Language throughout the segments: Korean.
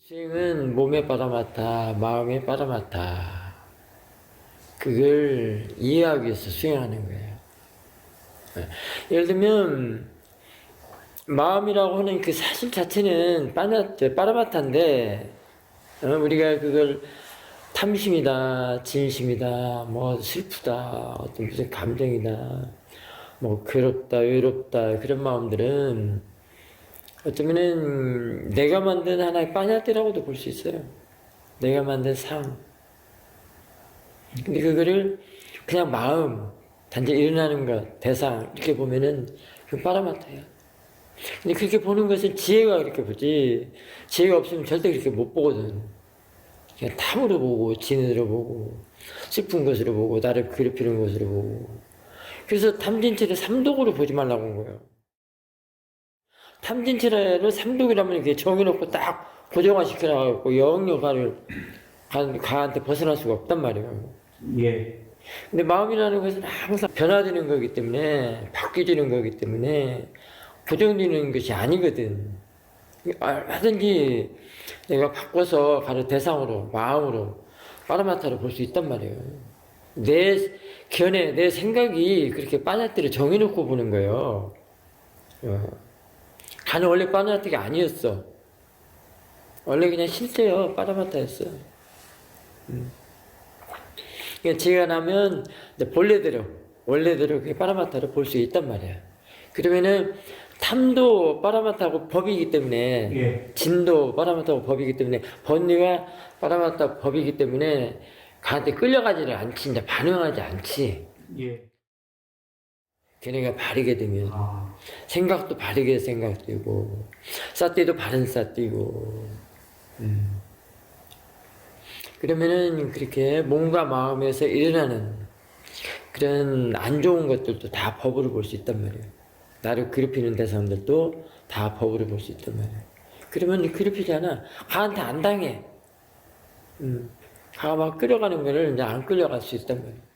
수행은 몸에 빠라마타, 마음에 빠라마타. 그걸 이해하기 위해서 수행하는 거예요. 예를 들면 마음이라고 하는 그 사실 자체는 빠라마타인데 우리가 그걸 탐심이다, 진심이다, 뭐 슬프다, 어떤 무슨 감정이다, 뭐 괴롭다, 외롭다 그런 마음들은 어쩌면은 내가 만든 하나의 빠냐띠라고도 볼 수 있어요. 내가 만든 삶. 근데 그거를 그냥 마음, 단지 일어나는 것, 대상 이렇게 보면은 그 빠라마타야. 근데 그렇게 보는 것은 지혜가 그렇게 보지, 지혜가 없으면 절대 그렇게 못 보거든. 그냥 탐으로 보고, 진으로 보고, 슬픈 것으로 보고, 나를 괴롭히는 것으로 보고. 그래서 탐진체를 삼독으로 보지 말라고 한 거예요. 탐진체를 삼독이라면 이렇게 정해놓고 딱 고정화 시켜놔갖고 영영가를 가한테 벗어날 수가 없단 말이에요. 예. 근데 마음이라는 것은 항상 변화되는 거기 때문에, 바뀌어지는 거기 때문에 고정되는 것이 아니거든. 하든지 내가 바꿔서 가는 대상으로, 마음으로, 빠라마타로 볼 수 있단 말이에요. 내 견해, 내 생각이 그렇게 빠냐띠를 정해놓고 보는 거예요. 가는 원래 빠냐띠가 아니었어. 원래 그냥 실제요, 빠라마타였어. 그러니까 지가 나면 본래대로, 원래대로 그 빠라마타를 볼 수 있단 말이야. 그러면은 탐도 빠라마타고 법이기 때문에, 예. 진도 빠라마타고 법이기 때문에, 번뇌가 빠라마타 법이기 때문에 가한테 끌려가지를 않지, 이제 반응하지 않지. 예. 걔네가 바르게 되면 아. 생각도 바르게 생각되고, 싸띠도 바른 싸띠고. 그러면은 그렇게 몸과 마음에서 일어나는 그런 안 좋은 것들도 다 법으로 볼 수 있단 말이에요. 나를 괴롭히는 대상들도 다 법으로 볼 수 있단 말이에요. 그러면 괴롭히지 않아. 가한테 안 당해. 가가 막 끌어가는 거를 이제 안 끌려갈 수 있단 말이에요.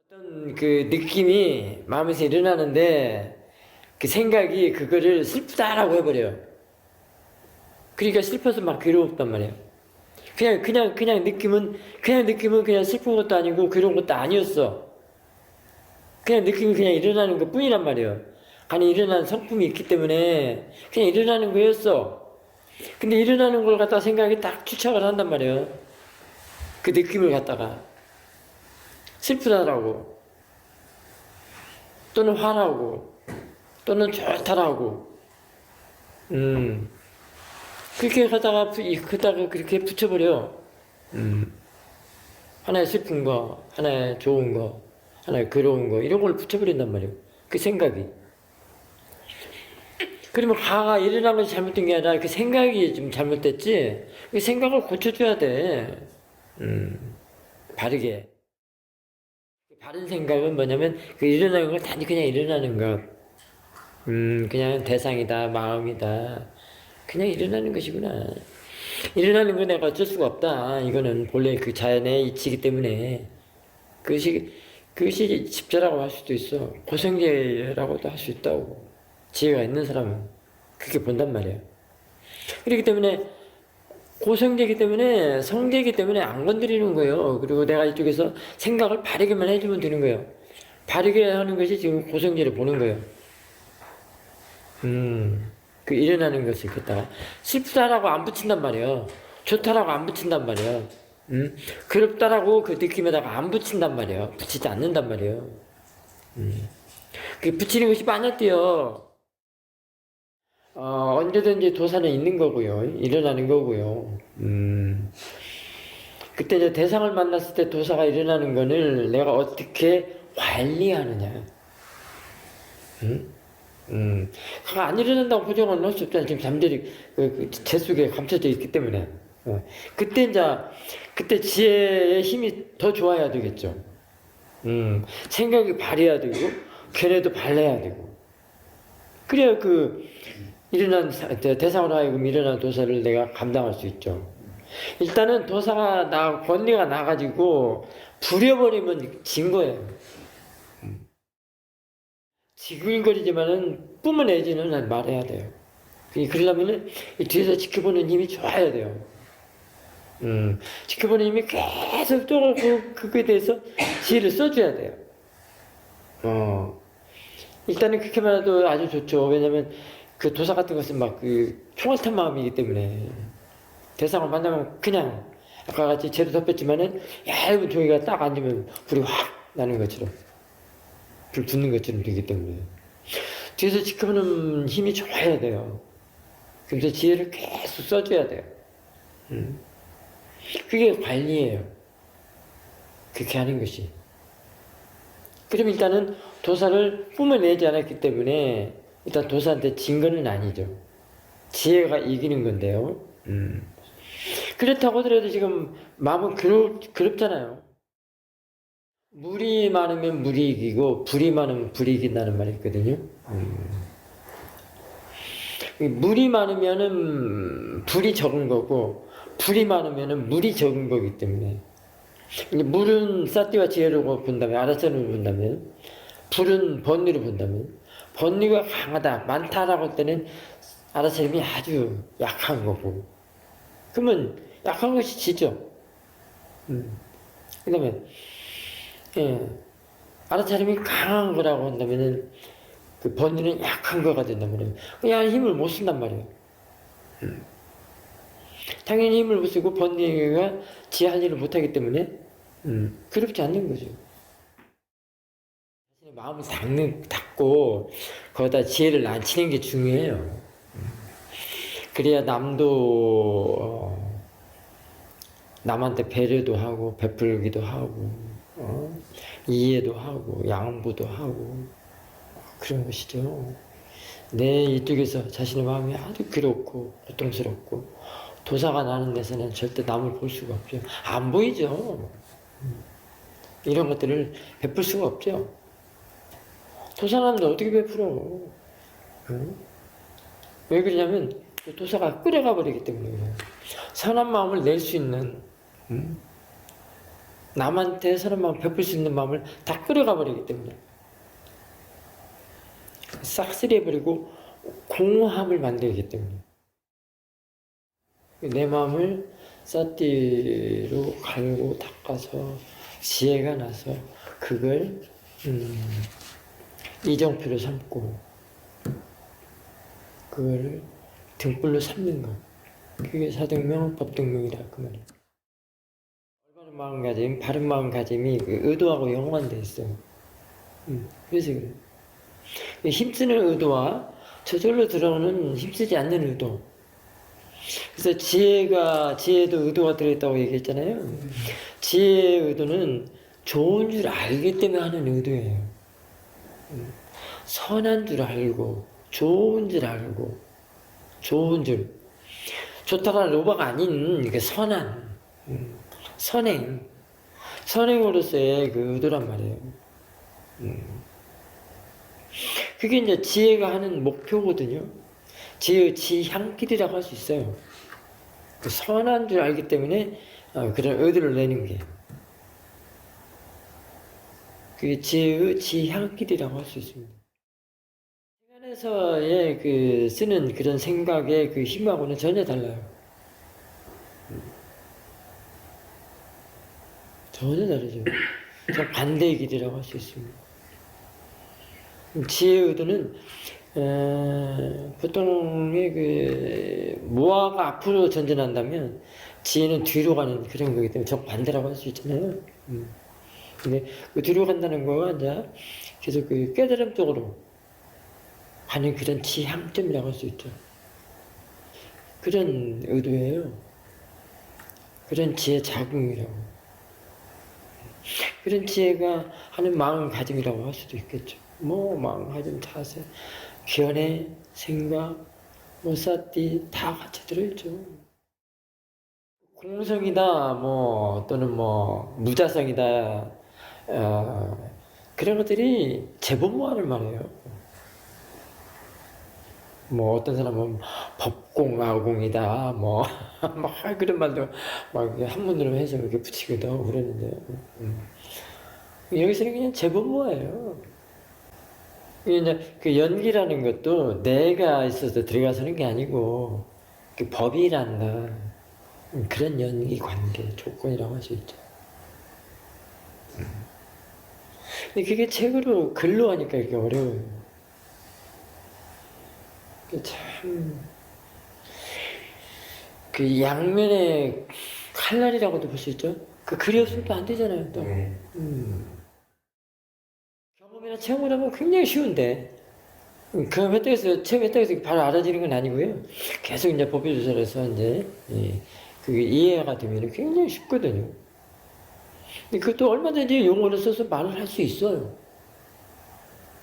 어떤 그 느낌이 마음에서 일어나는데 그 생각이 그거를 슬프다라고 해버려요. 그러니까 슬퍼서 막 괴롭단 말이에요. 그냥 느낌은 그냥 슬픈 것도 아니고 괴로운 것도 아니었어. 그냥 느낌이 그냥 일어나는 것 뿐이란 말이에요. 간에 일어나는 성품이 있기 때문에 그냥 일어나는 거였어. 근데 일어나는 걸 갖다가 생각이 딱 추적을 한단 말이에요. 그 느낌을 갖다가. 슬프다라고. 또는 화라고. 또는 좋다라고. 그렇게 하다가 그렇게 붙여버려. 하나의 슬픈 거, 하나의 좋은 거, 하나의 괴로운 거, 이런 걸 붙여버린단 말이에요. 그 생각이. 그러면 가가 일어난 것이 잘못된 게 아니라 그 생각이 좀 잘못됐지, 그 생각을 고쳐줘야 돼. 바르게. 바른 생각은 뭐냐면, 그 일어나는 걸 단지 그냥 일어나는 것. 그냥 대상이다, 마음이다. 그냥 일어나는 것이구나. 일어나는 건 내가 어쩔 수가 없다. 이거는 본래 그 자연의 이치이기 때문에. 그것이 집자라고 할 수도 있어. 고생제라고도 할 수 있다고. 지혜가 있는 사람은 그렇게 본단 말이야. 그렇기 때문에 고생제이기 때문에, 성제이기 때문에 안 건드리는 거예요. 그리고 내가 이쪽에서 생각을 바르게만 해주면 되는 거예요. 바르게 하는 것이 지금 고생제를 보는 거예요. 그 일어나는 것을 갖다가 슬프다라고 안 붙인단 말이에요. 좋다라고 안 붙인단 말이에요. 괴롭다라고 그 느낌에다가 안 붙인단 말이에요. 붙이지 않는단 말이에요. 그 붙이는 것이 빠냐띠요. 언제든지 도사는 있는 거고요. 일어나는 거고요. 그때 이제 대상을 만났을 때 도사가 일어나는 거를 내가 어떻게 관리하느냐. 안 일어난다고 보정은 할 수 없잖아요. 지금 잠들이 제 속에 감춰져 있기 때문에. 그때 지혜의 힘이 더 좋아야 되겠죠. 생각이 발해야 되고, 견해도 발해야 되고. 그래야 대상으로 하여금 일어난 도사를 내가 감당할 수 있죠. 일단은 권리가 나가지고, 부려버리면 진 거예요. 지글거리지만은 뿜어내지는 말해야 돼요. 그러려면은 이 뒤에서 지켜보는 힘이 좋아야 돼요. 지켜보는 힘이 계속 또 그거에 대해서 지혜를 써줘야 돼요. 일단은 그렇게만 해도 아주 좋죠. 왜냐면 그 도사 같은 것은 막 그 총알탄 마음이기 때문에 대상을 만나면 그냥 아까 같이 재료 덮였지만은 얇은 종이가 딱 앉으면 불이 확 나는 것처럼 불 붙는 것처럼 되기 때문에 뒤에서 지켜보는 힘이 좋아야 돼요. 그래서 지혜를 계속 써줘야 돼요. 그게 관리예요. 그렇게 하는 것이. 그럼 일단은 도사를 뿜어내지 않았기 때문에 일단 도사한테 진 거는 아니죠. 지혜가 이기는 건데요. 그렇다고 하더라도 지금 마음은 괴롭잖아요. 물이 많으면 물이 이기고 불이 많으면 불이 이긴다는 말이 있거든요. 물이 많으면은 불이 적은 거고 불이 많으면은 물이 적은 거기 때문에 물은 사띠와 지혜로 본다면 아라사로 본다면 불은 번뇌로 본다면 번뇌가 강하다 많다라고 할 때는 아라사림이 아주 약한 거고 그러면 약한 것이 지죠. 그 다음에 아라사림이 강한 거라고 한다면은 그 번뇌는 약한 거가 된단 말이에요. 그냥 힘을 못 쓴단 말이에요. 당연히 힘을 못 쓰고 번뇌가 지할 일을 못하기 때문에 그렇지 않는 거죠. 마음을 닫고 거기다 지혜를 앉히는 게 중요해요. 그래야 남도 남한테 배려도 하고 베풀기도 하고 이해도 하고 양보도 하고 그런 것이죠. 내 이쪽에서 자신의 마음이 아주 괴롭고 고통스럽고 도사가 나는 데서는 절대 남을 볼 수가 없죠. 안 보이죠. 이런 것들을 베풀 수가 없죠. 도사남도 어떻게 베풀어? 왜 그러냐면 도사가 끌어가 버리기 때문에 그래요. 선한 마음을 낼 수 있는 남한테 선한 마음 베풀 수 있는 마음을 다 끌어가 버리기 때문에 싹쓸이해버리고 공허함을 만들기 때문에 내 마음을 사띠로 갈고 닦아서 지혜가 나서 그걸 이정표로 삼고 그걸 등불로 삼는 것 그게 사등명 법등명이라 그 말이에요. 올바른 마음가짐 바른 마음가짐이 그 의도하고 연관돼 있어요. 그래서 그래요. 힘쓰는 의도와 저절로 들어오는 힘쓰지 않는 의도. 그래서 지혜도 의도가 들어있다고 얘기했잖아요. 지혜의 의도는 좋은 줄 알기 때문에 하는 의도예요. 선한 줄 알고, 좋은 줄 알고, 좋은 줄. 좋다라는 로바가 아닌 그 선한, 선행으로서의 그 의도란 말이에요. 그게 이제 지혜가 하는 목표거든요. 지혜의 지향길이라고 할 수 있어요. 그 선한 줄 알기 때문에 그런 의도를 내는 게. 그게 지혜의 지향길이라고 할 수 있습니다. 시간에서의 그 쓰는 그런 생각의 그 힘하고는 전혀 달라요. 전혀 다르죠. 반대의 길이라고 할 수 있습니다. 지혜의 의도는 보통의 그 모아가 앞으로 전진한다면 지혜는 뒤로 가는 그런 거기 때문에 정반대라고 할 수 있잖아요. 근데 그 뒤로 간다는 거가 이제 계속 그 깨달음 쪽으로 가는 그런 지향점이라고 할 수 있죠. 그런 의도예요. 그런 지혜 자궁이라고. 그런 지혜가 하는 마음가짐이라고 할 수도 있겠죠. 뭐 마음가짐, 자세, 견해, 생각, 사띠 다 같이 들어있죠. 공성이다, 또는 무자성이다, 그런 것들이 제법모하는 말이에요. 어떤 사람은 법공아공이다, 그런 말도 한문으로 해서 이렇게 붙이기도 하고 그러는데요. 여기서는 그냥 제법모예요. 이제 그 연기라는 것도 내가 있어서 들어가서는 게 아니고 그 법이란다. 그런 연기 관계 조건이라고 할 수 있죠. 근데 그게 책으로 글로 하니까 이게 어려워요. 참, 그 양면의 칼날이라고도 볼 수 있죠. 그 글이 없으면 또 안 되잖아요, 또. 경험이나 체험을 하면 굉장히 쉬운데, 그 획득에서, 체험 획득에서 바로 알아지는 건 아니고요. 계속 이제 법의 조사에서 이제, 예, 그게 이해가 되면 굉장히 쉽거든요. 근데 그것도 얼마든지 용어를 써서 말을 할 수 있어요.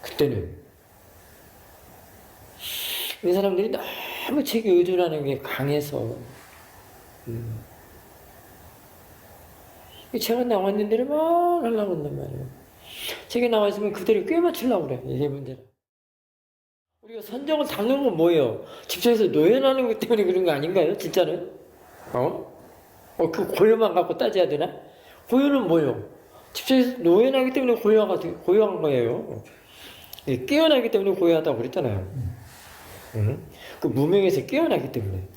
그때는. 이 사람들이 너무 책에 의존하는 게 강해서, 이 책은 나왔는 대로만 하려고 한단 말이에요. 책에 나와 있으면 그대로 꿰 맞추려고 그래, 이게 문제라. 우리가 선정을 당한 건 뭐예요? 집사에서 노예라는 것 때문에 그런 거 아닌가요? 진짜는? 그 고요만 갖고 따져야 되나? 고요는 뭐예요? 집사에서 노예나기 때문에 고요한 거예요. 깨어나기 때문에 고요하다고 그랬잖아요. 그 무명에서 깨어나기 때문에.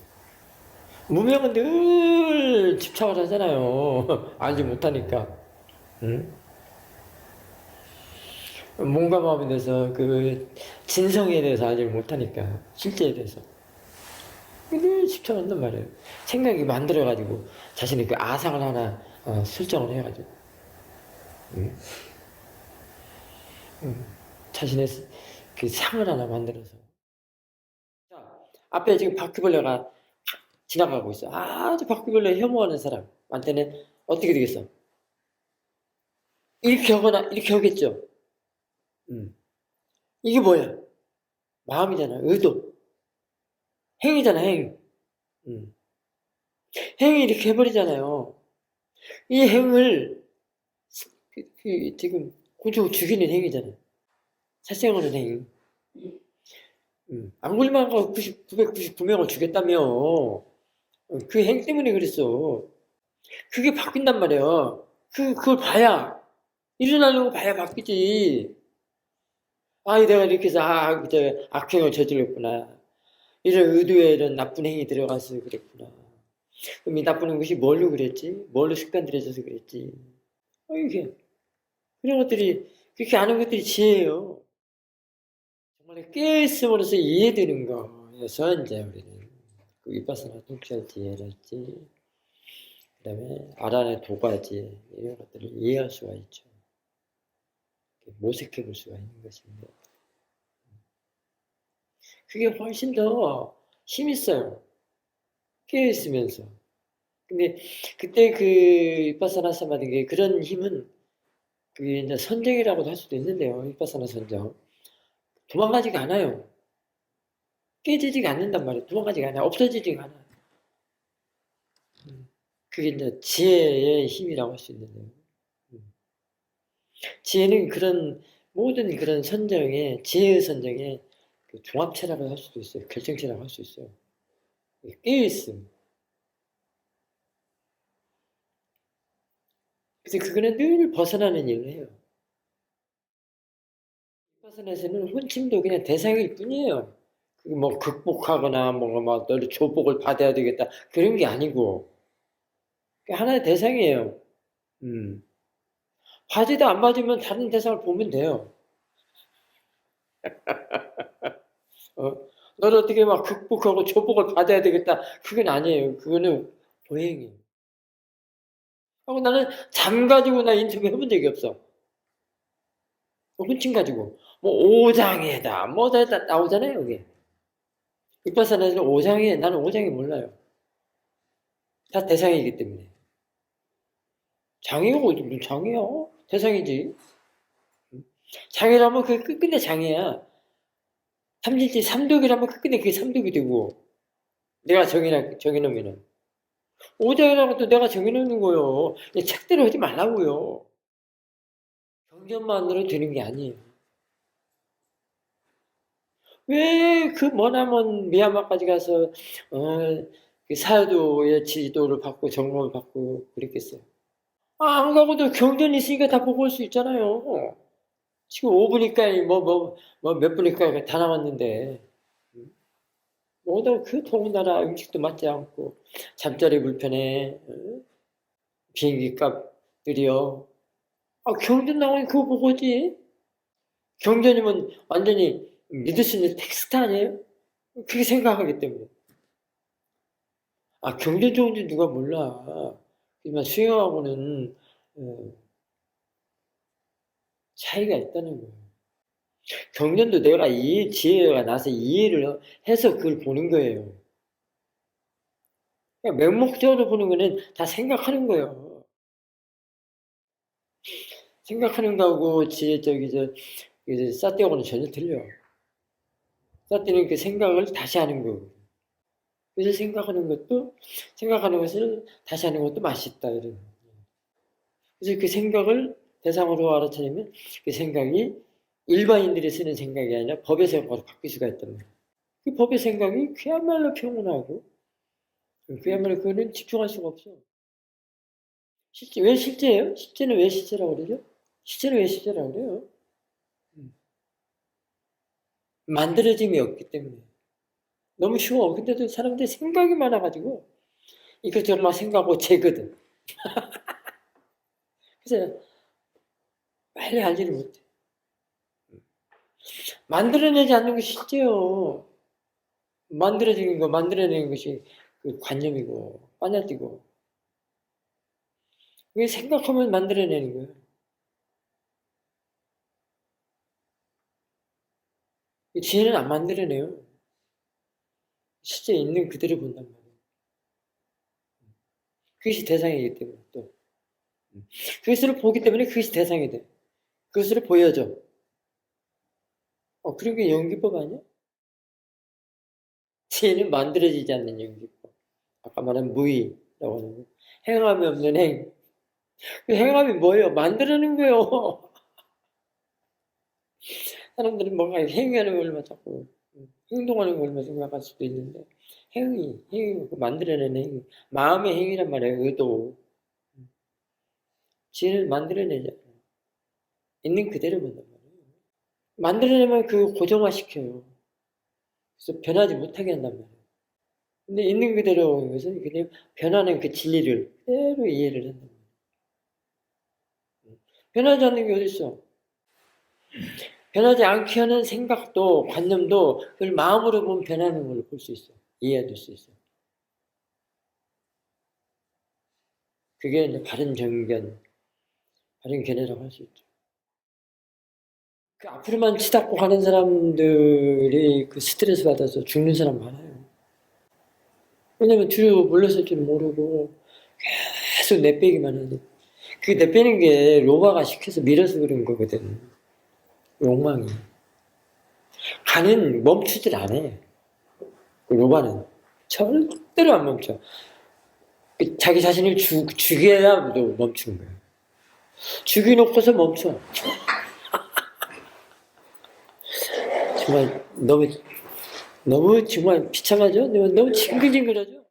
무명은 늘 집착을 하잖아요. 알지 못하니까. 몸과 마음에 대해서 그 진성에 대해서 알지 못하니까 실제에 대해서 늘 집착한단 말이에요. 생각이 만들어가지고 자신의 그 아상을 하나 설정을 해가지고 자신의 그 상을 하나 만들어서. 자, 앞에 지금 바퀴벌레가 지나가고 있어. 아주 바퀴벌레 혐오하는 사람한테는 어떻게 되겠어? 이렇게 하거나 이렇게 하겠죠. 이게 뭐야? 마음이잖아. 의도. 행위잖아, 행위. 행위 이렇게 해버리잖아요. 이 행을 지금 곤충을 죽이는 행위잖아요. 살생하는 행위. 안 걸리면 999명을 죽였다며. 그 행 때문에 그랬어. 그게 바뀐단 말이야. 그걸 봐야, 일어나는 거 봐야 바뀌지. 내가 이렇게 해서, 악행을 저질렀구나. 이런 의도에 이런 나쁜 행위 들어가서 그랬구나. 그럼 이 나쁜 것이 뭘로 그랬지? 뭘로 습관들여져서 그랬지? 이게. 그런 것들이, 그렇게 아는 것들이 지혜예요. 정말 깨있음으로써 이해되는 거여서 이제 우리는 그 위파사나 통찰 지혜랄지, 그 다음에 아란의 도가지, 이런 것들을 이해할 수가 있죠. 모색해 볼 수가 있는 것입니다. 그게 훨씬 더 힘있어요. 깨어있으면서. 근데 그때 그 위파사나 사마디의 그런 힘은 그게 이제 선정이라고도 할 수도 있는데요. 위파사나 선정. 도망가지가 않아요. 깨지지가 않는단 말이에요. 도망가지가 않아요. 없어지지가 않아요. 그게 이제 지혜의 힘이라고 할 수 있는데요. 지혜는 그런 모든 그런 선정에 지혜의 선정에 그 종합체라고 할 수도 있어요. 결정체라고 할 수 있어요. 깨어있음. 그래서 그거는 늘 벗어나는 일을 해요. 벗어나서는 혼침도 그냥 대상일 뿐이에요. 그게 뭐 극복하거나 뭔가 막 너를 조복을 받아야 되겠다 그런 게 아니고 하나의 대상이에요. 봐지도 안 봐주면 다른 대상을 보면 돼요. 너를 어떻게 막 극복하고 조복을 받아야 되겠다 그건 아니에요. 그거는 보행이에요. 하고 나는 잠 가지고 나 인터뷰 해본 적이 없어. 혼침 가지고 뭐 오장애다 뭐다 나오잖아요 여기. 윗바사나는 오장애 나는 오장애 몰라요. 다 대상이기 때문에. 장애가 어디 무슨 장애야? 대상이지. 장애라면 그게 끝끝내 장애야. 삼질지 삼독이라면 끝끝내 그게 삼독이 되고 내가 정해놓으면은 오장애라고 또 내가 정해놓는 거요. 책대로 하지 말라고요. 경전만으로 되는 게 아니에요. 왜 그 머나먼 미얀마까지 가서 그 사도의 지도를 받고 점검을 받고 그랬겠어요. 안 가고도 경전이 있으니까 다 보고 올 수 있잖아요. 지금 5분이니까 몇 분이니까 다 남았는데 뭐다 그 더군다나 음식도 맞지 않고 잠자리 불편해. 비행기 값들이요. 경전 나오니 그거 보고지. 경전이면 완전히 믿을 수 있는 텍스트 아니에요? 그렇게 생각하기 때문에. 경전 좋은지 누가 몰라. 하지만 수행하고는 차이가 있다는 거예요. 경전도 내가 지혜가 나서 이해를 해서 그걸 보는 거예요. 그러니까 맹목적으로 보는 거는 다 생각하는 거예요. 생각하는 거하고 싸떼하고는 전혀 틀려. 싸떼는 그 생각을 다시 하는 거고. 그래서 생각하는 것을 다시 하는 것도 맛있다. 이런. 그래서 그 생각을 대상으로 알아차리면 그 생각이 일반인들이 쓰는 생각이 아니라 법의 생각으로 바뀔 수가 있단 말이에요. 그 법의 생각이 그야말로 평온하고, 그야말로 그거는 집중할 수가 없어. 왜 실제예요? 실제는 왜 실제라고 그러죠? 실제는 왜 실제라고 그래요? 만들어짐이 없기 때문에. 너무 쉬워. 근데도 사람들이 생각이 많아가지고, 이것저것 막 생각하고 재거든. 그래서 빨리 알지를 못해. 만들어내지 않는 것이 실제요. 만들어내는 것이 그 관념이고, 빠냐뛰고. 왜 생각하면 만들어내는 거예요? 지혜는 안 만들어내요. 실제 있는 그대로 본단 말이에요. 그것이 대상이기 때문에 또. 그것을 보기 때문에 그것이 대상이 돼. 그것을 보여줘. 그런 게 연기법 아니야? 지혜는 만들어지지 않는 연기법. 아까 말한 무의라고 하는 거. 행함이 없는 행. 그 행함이 뭐예요? 만들어내는 거예요. 사람들은 뭔가 행위하는 걸만 자꾸 행동하는 걸만 생각할 수도 있는데 행위 만들어내는 행위, 마음의 행위란 말이에요. 의도. 지혜를 만들어내잖아요. 있는 그대로 본단 말이에요. 만들어내면 그 고정화시켜요. 그래서 변하지 못하게 한단 말이에요. 근데 있는 그대로 그래서 그냥 변하는 그 진리를 그대로 이해를 한단 말이에요. 변하지 않는 게 어딨어? 변하지 않게 하는 생각도 관념도 그걸 마음으로 보면 변하는 걸로 볼 수 있어요. 이해할 수 있어요. 그게 이제 바른 정견, 바른 견해라고 할 수 있죠. 그 앞으로만 치닫고 가는 사람들이 그 스트레스 받아서 죽는 사람 많아요. 왜냐면 뒤로 물러설 줄 모르고 계속 내빼기만 하는데 그 내빼는 게 로바가 시켜서 밀어서 그런 거거든. 욕망이. 가는 멈추질 않아. 그 로바는 절대로 안 멈춰. 자기 자신을 죽여야 멈추는 거야. 죽여놓고서 멈춰. 정말 너무 정말 비참하죠? 너무 징글징글하죠?